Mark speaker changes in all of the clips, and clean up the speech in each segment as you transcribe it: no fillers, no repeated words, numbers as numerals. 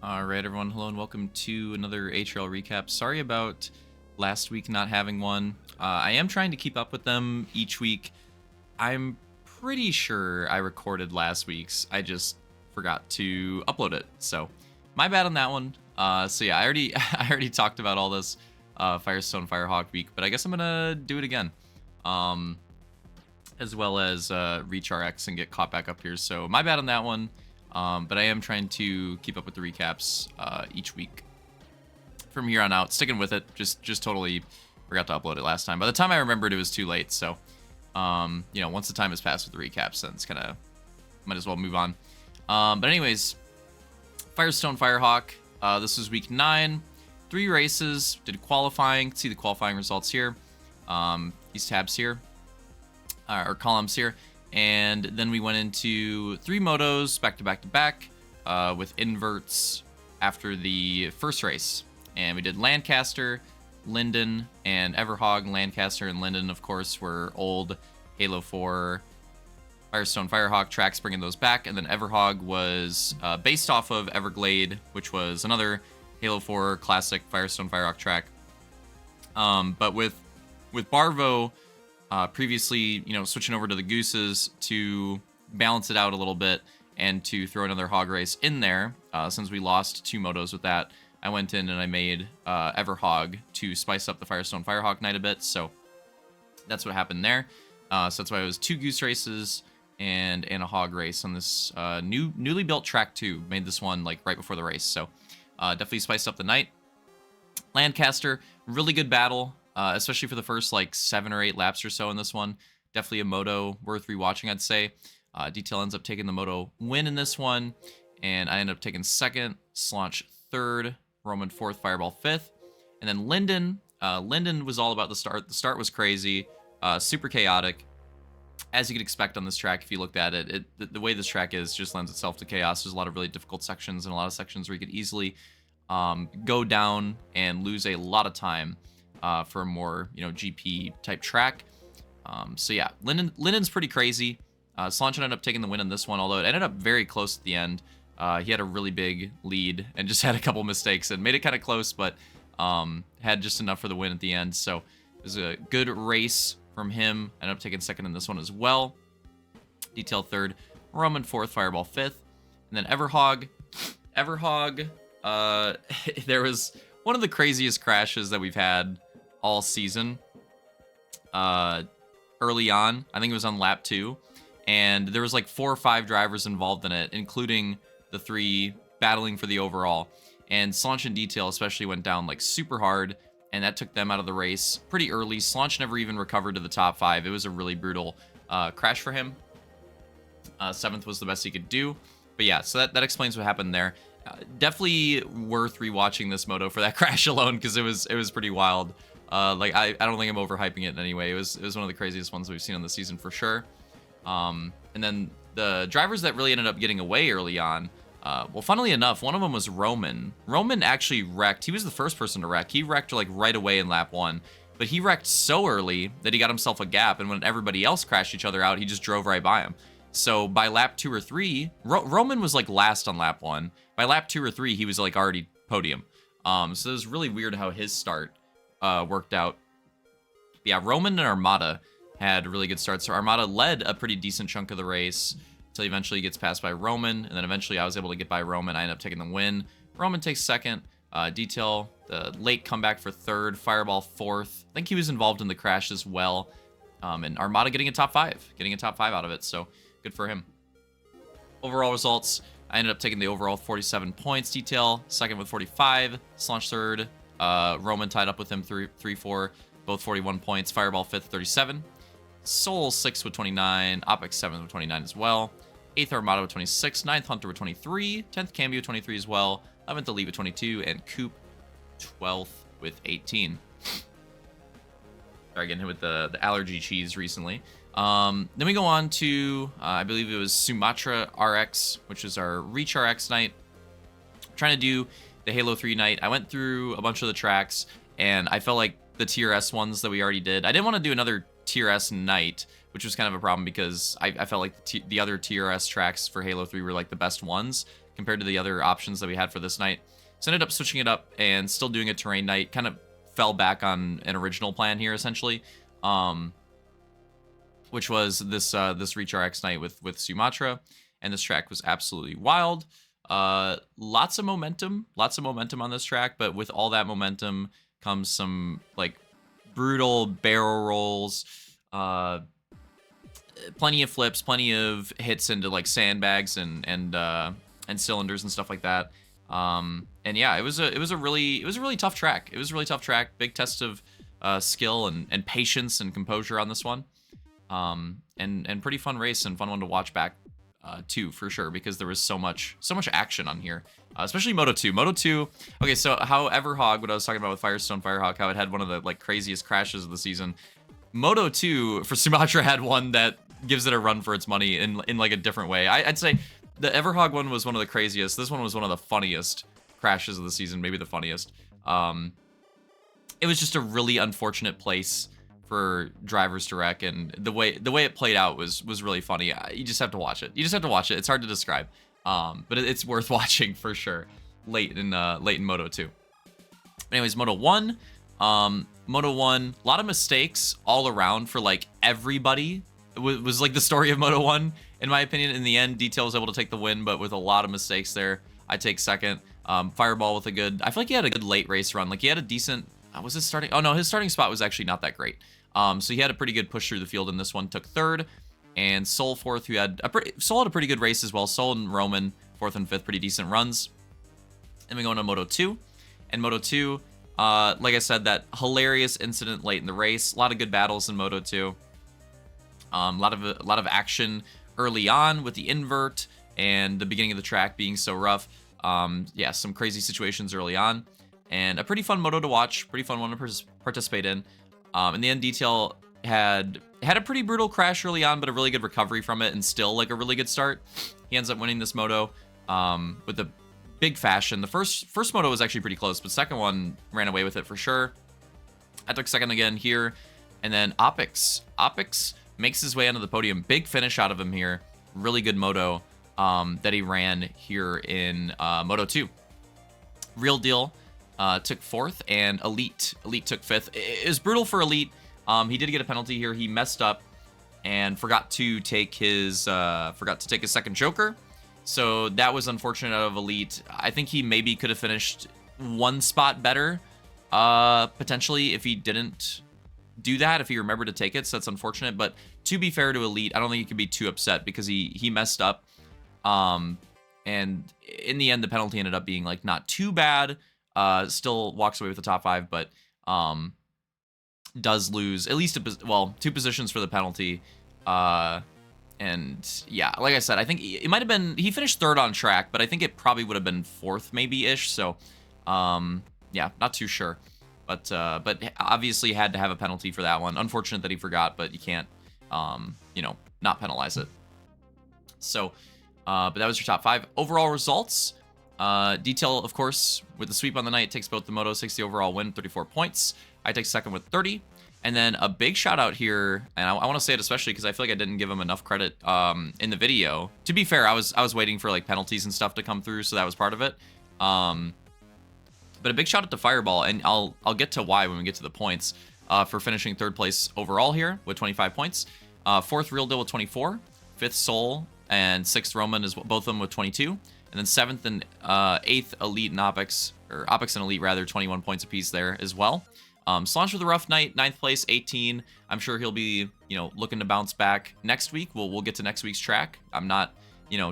Speaker 1: Alright everyone, hello and welcome to another HRL recap. Sorry about last week not having one. I am trying to keep up with them each week. I'm pretty sure I recorded last week's, I just forgot to upload it. So, my bad on that one. So yeah, I already talked about all this Firestone Firehawk week, but I guess I'm gonna do it again. As well as reach RX and get caught back up here. So my bad on that one. But I am trying to keep up with the recaps each week from here on out. Sticking with it. Just totally forgot to upload it last time. By the time I remembered, it was too late. So, you know, once the time has passed with the recaps, then it's kind of might as well move on. But anyways, Firestone Firehawk. This was week 9. 3 races. Did qualifying. See the qualifying results here. These tabs here. Or columns here. And then we went into 3 motos back to back to back with inverts after the first race. And we did Lancaster, Linden, and Everhog. Lancaster and Linden, of course, were old Halo 4 Firestone Firehawk tracks, bringing those back. And then Everhog was based off of Everglade, which was another Halo 4 classic Firestone Firehawk track. But with Barvo... previously, you know, switching over to the Gooses to balance it out a little bit and to throw another hog race in there. Since we lost 2 motos with that, I went in and I made Everhog to spice up the Firestone Firehawk night a bit. So that's what happened there. So that's why it was 2 Goose races and a hog race on this newly built track 2. Made this one like right before the race. So definitely spiced up the night. Lancaster, really good battle. Especially for the first like 7 or 8 laps or so in this one. Definitely a moto worth rewatching, I'd say. Detail ends up taking the moto win in this one, and I ended up taking 2nd, Slaunch 3rd, Roman 4th, Fireball 5th, and then Linden. Linden was all about the start. The start was crazy, super chaotic, as you could expect on this track. If you looked at it, the way this track is just lends itself to chaos. There's a lot of really difficult sections and a lot of sections where you could easily go down and lose a lot of time. For a more, you know, GP type track. So yeah, Linden's pretty crazy. Slaunch ended up taking the win on this one, although it ended up very close at the end. He had a really big lead and just had a couple mistakes and made it kind of close, but had just enough for the win at the end. So it was a good race from him. Ended up taking 2nd in this one as well. Detail 3rd, Roman 4th, Fireball 5th, and then Everhog. Everhog, there was one of the craziest crashes that we've had all season early on. I think it was on lap 2, and there was like 4 or 5 drivers involved in it, including the 3 battling for the overall. And Slaunch and Detail especially went down like super hard, and that took them out of the race pretty early. Slaunch never even recovered to the top 5. It was a really brutal crash for him. 7th was the best he could do, but yeah, so that explains what happened there. Definitely worth rewatching this moto for that crash alone, because it was pretty wild. Like I don't think I'm overhyping it in any way. It was one of the craziest ones we've seen on the season for sure. And then the drivers that really ended up getting away early on, well, funnily enough, one of them was Roman. Roman actually wrecked. He was the first person to wreck. He wrecked like right away in lap 1, but he wrecked so early that he got himself a gap, and when everybody else crashed each other out, he just drove right by him. So by lap 2 or 3, Roman was like last on lap 1. By lap 2 or 3, he was like already podium. So it was really weird how his start worked out. But yeah, Roman and Armada had really good starts. So Armada led a pretty decent chunk of the race until he eventually gets passed by Roman, and then eventually I was able to get by Roman. I ended up taking the win. Roman takes 2nd. Detail, the late comeback for 3rd. Fireball 4th. I think he was involved in the crash as well. And Armada getting a top 5. Getting a top 5 out of it, so good for him. Overall results, I ended up taking the overall 47 points. Detail 2nd with 45. Slaunch 3rd. Roman tied up with him 3-4, both 41 points. Fireball 5th, 37. Soul 6th with 29. Opex 7th with 29 as well. 8th Armada with 26. 9th Hunter with 23. 10th Cambio with 23 as well. 11th Elite with 22. And Coop 12th with 18. Sorry, getting hit with the allergy cheese recently. Then we go on to, I believe it was Sumatra RX, which is our Reach RX night. Trying to do the Halo 3 night. I went through a bunch of the tracks, and I felt like the Tier S ones that we already did. I didn't want to do another Tier S night, which was kind of a problem because I felt like the other Tier S tracks for Halo 3 were like the best ones, compared to the other options that we had for this night. So I ended up switching it up and still doing a terrain night. Kind of fell back on an original plan here, essentially, which was this this Reach RX night with Sumatra, and this track was absolutely wild. Lots of momentum on this track, but with all that momentum comes some like brutal barrel rolls, plenty of flips, plenty of hits into like sandbags and cylinders and stuff like that. And yeah, it was a really tough track. It was a really tough track. Big test of skill and patience and composure on this one. And pretty fun race and fun one to watch back too, for sure, because there was so much action on here, especially Moto 2. Moto 2. Okay, so how Everhog, what I was talking about with Firestone Firehawk, how it had one of the like craziest crashes of the season. Moto 2 for Sumatra had one that gives it a run for its money in like a different way. I'd say the Everhog one was one of the craziest. This one was one of the funniest crashes of the season, maybe the funniest. It was just a really unfortunate place for drivers to wreck, and the way it played out was really funny. You just have to watch it. It's hard to describe, but it's worth watching for sure. Late in Moto 2. Anyways, Moto 1. Moto 1, a lot of mistakes all around for like everybody. It was like the story of Moto 1, in my opinion. In the end, Detail was able to take the win, but with a lot of mistakes there. I take second. Fireball with a good, I feel like he had a good late race run. Like he had a decent, was his starting? Oh no, his starting spot was actually not that great. So he had a pretty good push through the field in this one. Took third, and Soul fourth, who had Soul had a pretty good race as well. Soul and Roman fourth and fifth, pretty decent runs. Then we go into Moto 2, and Moto 2, like I said, that hilarious incident late in the race. A lot of good battles in Moto 2. A lot of action early on with the invert and the beginning of the track being so rough. Yeah, some crazy situations early on, and a pretty fun moto to watch, pretty fun one to participate in. In the end, Detail had a pretty brutal crash early on, but a really good recovery from it, and still like a really good start. He ends up winning this moto with a big fashion. The first moto was actually pretty close, but second one ran away with it for sure. I took second again here, and then Opix makes his way onto the podium. Big finish out of him here. Really good moto that he ran here in Moto 2. Real Deal took fourth, and Elite took fifth. It was brutal for Elite. He did get a penalty here. He messed up and forgot to take his second Joker. So that was unfortunate out of Elite. I think he maybe could have finished one spot better, potentially, if he didn't do that, if he remembered to take it. So that's unfortunate. But to be fair to Elite, I don't think he could be too upset because he messed up. And in the end, the penalty ended up being like not too bad. Still walks away with the top 5, but does lose at least two positions for the penalty. And yeah, like I said, I think it might have been, he finished third on track, but I think it probably would have been fourth maybe ish. So yeah, not too sure, but obviously had to have a penalty for that one. Unfortunate that he forgot, but you can't not penalize it. So but that was your top 5 overall results. Detail, of course, with the sweep on the night, takes both the Moto 60 overall win, 34 points. I take second with 30. And then a big shout out here, and I want to say it especially because I feel like I didn't give him enough credit in the video. To be fair, I was waiting for like penalties and stuff to come through, so that was part of it. But a big shout out to Fireball, and I'll get to why when we get to the points, for finishing third place overall here with 25 points. Fourth, Real Deal with 24. Fifth, Soul, and sixth, Roman, is both of them with 22. And then seventh and eighth, Elite and Opix, or Opix and Elite rather, 21 points apiece there as well. Slaunch with a rough night, 9th place, 18. I'm sure he'll be, looking to bounce back next week. We'll get to next week's track. I'm not,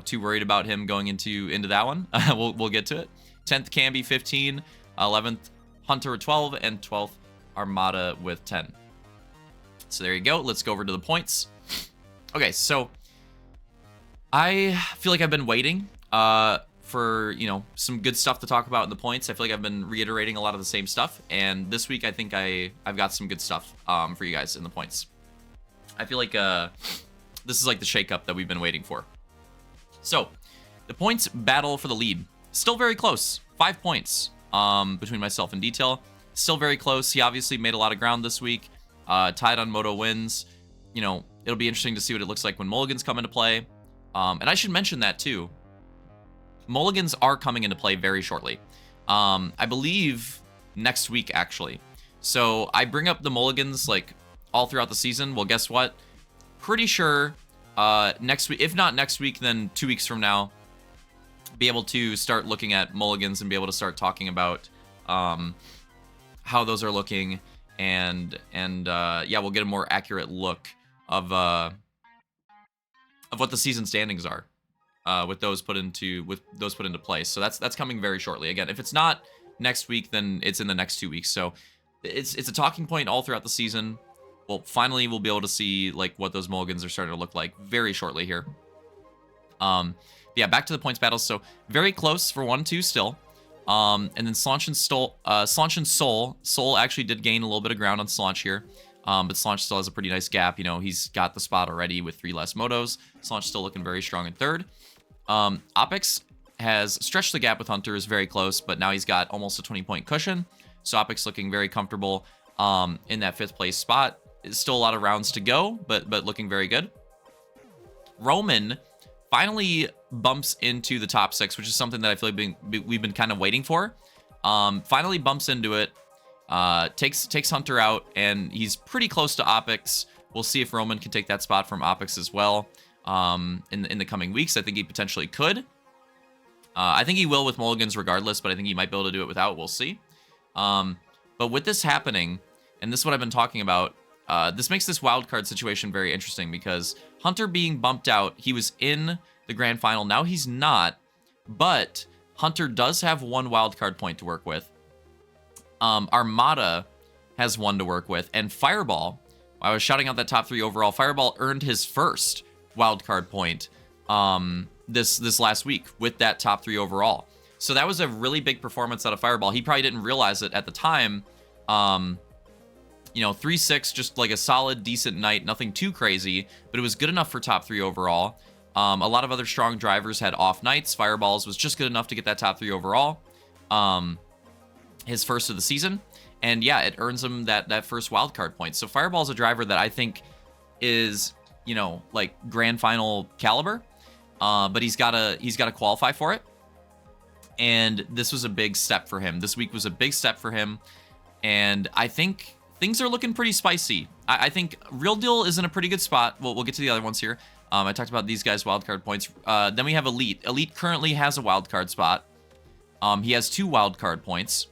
Speaker 1: too worried about him going into that one. We'll get to it. 10th, Camby, 15. 11th, Hunter with 12, and 12th, Armada with 10. So there you go. Let's go over to the points. Okay, so I feel like I've been waiting for, some good stuff to talk about in the points. I feel like I've been reiterating a lot of the same stuff, and this week I think I've got some good stuff for you guys in the points. I feel like this is like the shakeup that we've been waiting for. So the points battle for the lead, still very close. 5 points between myself and Detail. Still very close. He obviously made a lot of ground this week. Tied on Moto wins. It'll be interesting to see what it looks like when Mulligans come into play. And I should mention that too. mulligans are coming into play very shortly. I believe next week, actually. So I bring up the mulligans like all throughout the season. Well, guess what? Pretty sure next week, if not next week, then 2 weeks from now, be able to start looking at mulligans and be able to start talking about how those are looking, and yeah, we'll get a more accurate look of what the season standings are with those put into place. So that's coming very shortly. Again, if it's not next week, then it's in the next 2 weeks. So it's a talking point all throughout the season. Well, finally we'll be able to see like what those mulligans are starting to look like very shortly here. Yeah, back to the points battles. So very close for 1-2 still. And then Slaunch and Soul actually did gain a little bit of ground on Slaunch here. But Slaunch still has a pretty nice gap. You know, he's got the spot already with 3 less motos. Slaunch still looking very strong in third. Opix has stretched the gap with Hunter, is very close, but now he's got almost a 20-point cushion. So Opix looking very comfortable in that 5th place spot. It's still a lot of rounds to go, but looking very good. Roman finally bumps into the top 6, which is something that I feel like we've been kind of waiting for. Finally bumps into it, takes Hunter out, and he's pretty close to Opix. We'll see if Roman can take that spot from Opix as well in the coming weeks. I think he potentially could. I think he will with mulligans regardless, but I think he might be able to do it without. We'll see. But with this happening, and this is what I've been talking about, this makes this wildcard situation very interesting because Hunter being bumped out, he was in the grand final. Now he's not, but Hunter does have 1 wildcard point to work with. Armada has 1 to work with, and Fireball, I was shouting out that top 3 overall, Fireball earned his first wildcard point this last week with that top 3 overall. So that was a really big performance out of Fireball. He probably didn't realize it at the time. You know, 3-6, just like a solid, decent night, nothing too crazy, but it was good enough for top 3 overall. A lot of other strong drivers had off nights. Fireballs was just good enough to get that top 3 overall. His first of the season. And yeah, it earns him that first wildcard point. So Fireball's a driver that I think is, you know, like grand final caliber. But he's gotta qualify for it. And this was a big step for him. This week was a big step for him. And I think things are looking pretty spicy. I think Real Deal is in a pretty good spot. We'll get to the other ones here. I talked about these guys' wildcard points. Then we have Elite. Elite currently has a wildcard spot. He has 2 wildcard points.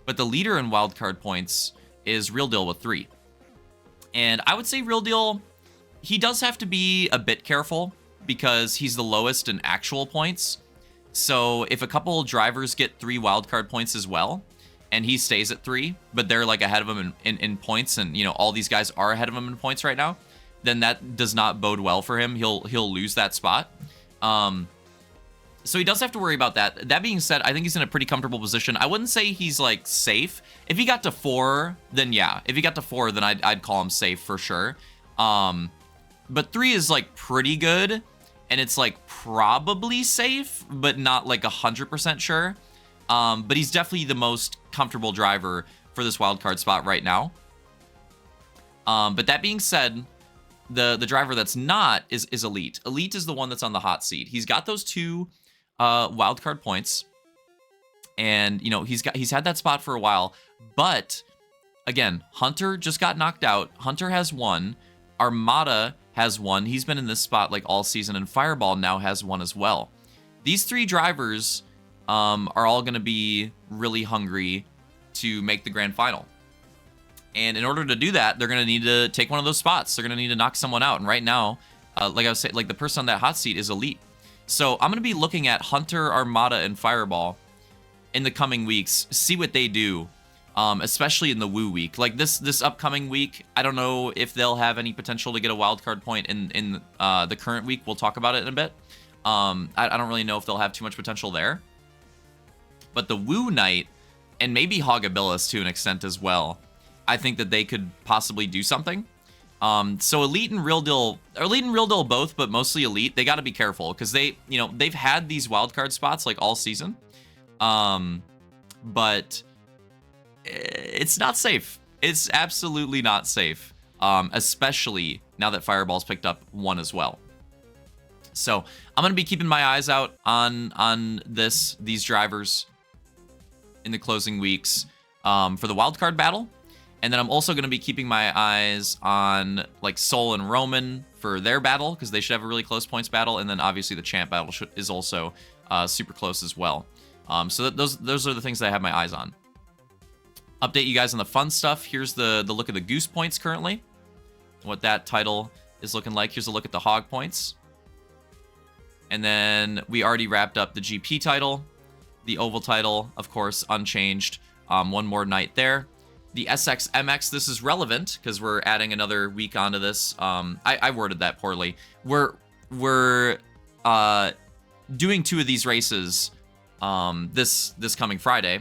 Speaker 1: But the leader in wildcard points is Real Deal with 3. And I would say Real Deal, he does have to be a bit careful because he's the lowest in actual points. So if a couple drivers get 3 wildcard points as well, and he stays at 3, but they're like ahead of him in points, and you know all these guys are ahead of him in points right now, then that does not bode well for him. He'll lose that spot. So he does have to worry about that. That being said, I think he's in a pretty comfortable position. I wouldn't say he's like safe. If he got to 4, then yeah. If he got to 4, then I'd call him safe for sure. But 3 is like pretty good, and it's like probably safe, but not like 100% sure. But he's definitely the most comfortable driver for this wildcard spot right now. But that being said, the driver that's not is Elite. Elite is the one that's on the hot seat. He's got those 2 wildcard points, and you know he's had that spot for a while. But again, Hunter just got knocked out. Hunter has 1. Armada has 1. He's been in this spot like all season, and Fireball now has 1 as well. These 3 drivers are all going to be really hungry to make the grand final. And in order to do that, they're going to need to take one of those spots. They're going to need to knock someone out. And right now, like I was saying, like the person on that hot seat is Elite. So I'm going to be looking at Hunter, Armada, and Fireball in the coming weeks, see what they do, especially in the Woo week. Like this upcoming week, I don't know if they'll have any potential to get a wildcard point in the current week. We'll talk about it in a bit. I don't really know if they'll have too much potential there. But the Woo night, and maybe Hogabilis to an extent as well, I think that they could possibly do something. So Elite and Real Deal both, but mostly Elite, they got to be careful because they've had these wildcard spots like all season. But it's not safe. It's absolutely not safe. Especially now that Fireball's picked up 1 as well. So I'm going to be keeping my eyes out on these drivers in the closing weeks for the wildcard battle. And then I'm also going to be keeping my eyes on like Sol and Roman for their battle, because they should have a really close points battle. And then obviously the champ battle is also super close as well. So those are the things that I have my eyes on. Update you guys on the fun stuff. Here's the look at the goose points currently, what that title is looking like. Here's a look at the hog points. And then we already wrapped up the GP title. The oval title, of course, unchanged. One more night there. The SX MX, this is relevant because we're adding another week onto this. I worded that poorly. We're doing 2 of these races this coming Friday.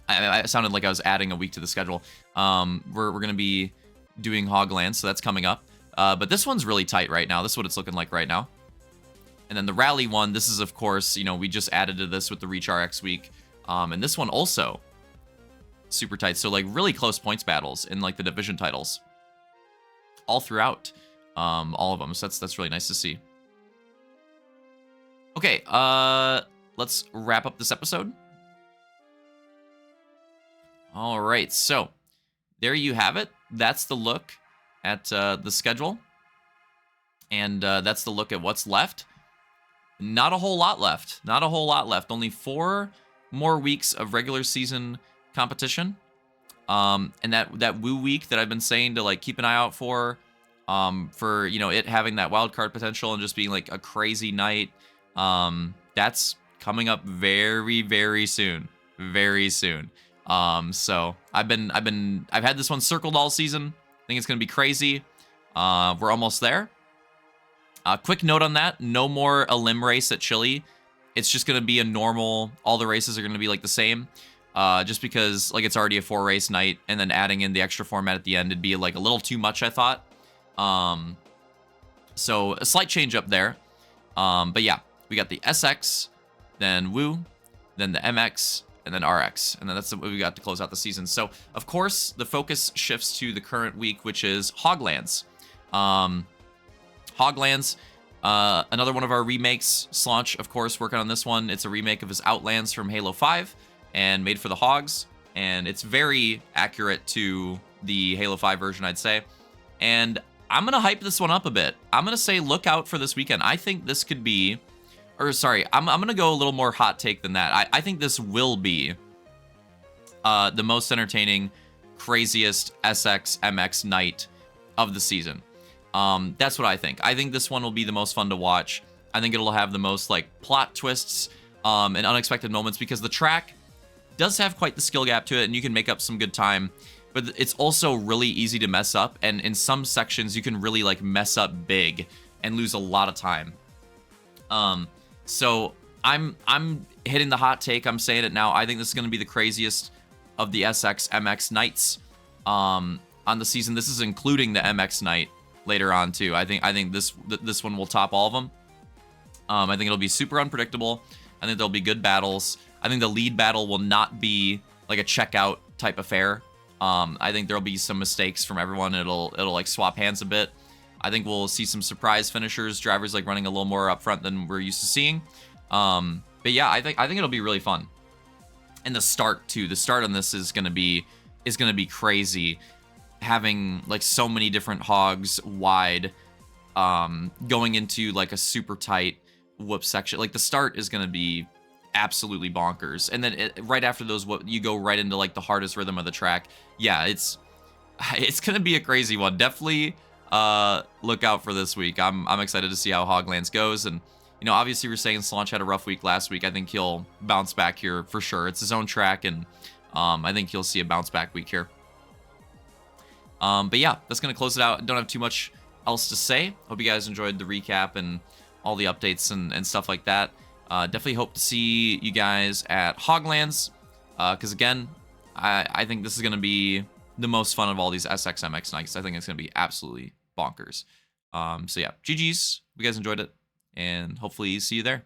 Speaker 1: I sounded like I was adding a week to the schedule. We're going to be doing Hogland, so that's coming up. But this one's really tight right now. This is what it's looking like right now. And then the Rally one, this is, of course, you know, we just added to this with the Reach RX week. And this one also super tight. So, like, really close points battles in, like, the division titles all throughout all of them. So that's really nice to see. Okay, let's wrap up this episode. All right, so there you have it. That's the look at the schedule. And that's the look at what's left. Not a whole lot left. Not a whole lot left. Only 4 more weeks of regular season competition. And that Woo week that I've been saying to like keep an eye out for you know, it having that wild card potential and just being like a crazy night. That's coming up very, very soon. Very soon. So I've had this one circled all season. I think it's gonna be crazy. We're almost there. Quick note on that, no more elim race at Chile. It's just gonna be a normal, all the races are gonna be like the same. Just because like it's already a 4 race night, and then adding in the extra format at the end, it'd be like a little too much, I thought. So a slight change up there. But yeah, we got the SX, then Woo, then the MX, and then RX. And then that's what we got to close out the season. So of course the focus shifts to the current week, which is Hoglands. Hoglands, another one of our remakes. Slaunch, of course, working on this one. It's a remake of his Outlands from Halo 5 and made for the Hogs. And it's very accurate to the Halo 5 version, I'd say. And I'm going to hype this one up a bit. I'm going to say look out for this weekend. I think this could be, or sorry, I'm going to go a little more hot take than that. I think this will be the most entertaining, craziest SX MX night of the season. That's what I think. I think this one will be the most fun to watch. I think it'll have the most like plot twists and unexpected moments, because the track does have quite the skill gap to it, and you can make up some good time, but it's also really easy to mess up, and in some sections you can really like mess up big and lose a lot of time. So I'm hitting the hot take. I'm saying it now. I think this is going to be the craziest of the SX MX nights on the season. This is including the MX night later on too. I think this one will top all of them. I think it'll be super unpredictable. I think there'll be good battles. I think the lead battle will not be like a checkout type affair. I think there'll be some mistakes from everyone. It'll like swap hands a bit. I think we'll see some surprise finishers, drivers like running a little more up front than we're used to seeing. But yeah, I think it'll be really fun. And the start too. The start on this is gonna be crazy. Having like so many different hogs wide, going into like a super tight whoop section. Like the start is gonna be absolutely bonkers, and then right after those, what you go right into like the hardest rhythm of the track. Yeah, it's gonna be a crazy one. Definitely look out for this week. I'm excited to see how Hoglands goes. And you know, obviously we're saying Slaunch had a rough week last week. I think he'll bounce back here for sure. It's his own track, and I think he'll see a bounce back week here. But yeah, that's gonna close it out. Don't have too much else to say. Hope you guys enjoyed the recap and all the updates and stuff like that. Definitely hope to see you guys at Hoglands, because again, I think this is going to be the most fun of all these SXMX nights. I think it's going to be absolutely bonkers. So yeah, GG's. Hope you guys enjoyed it, and hopefully see you there.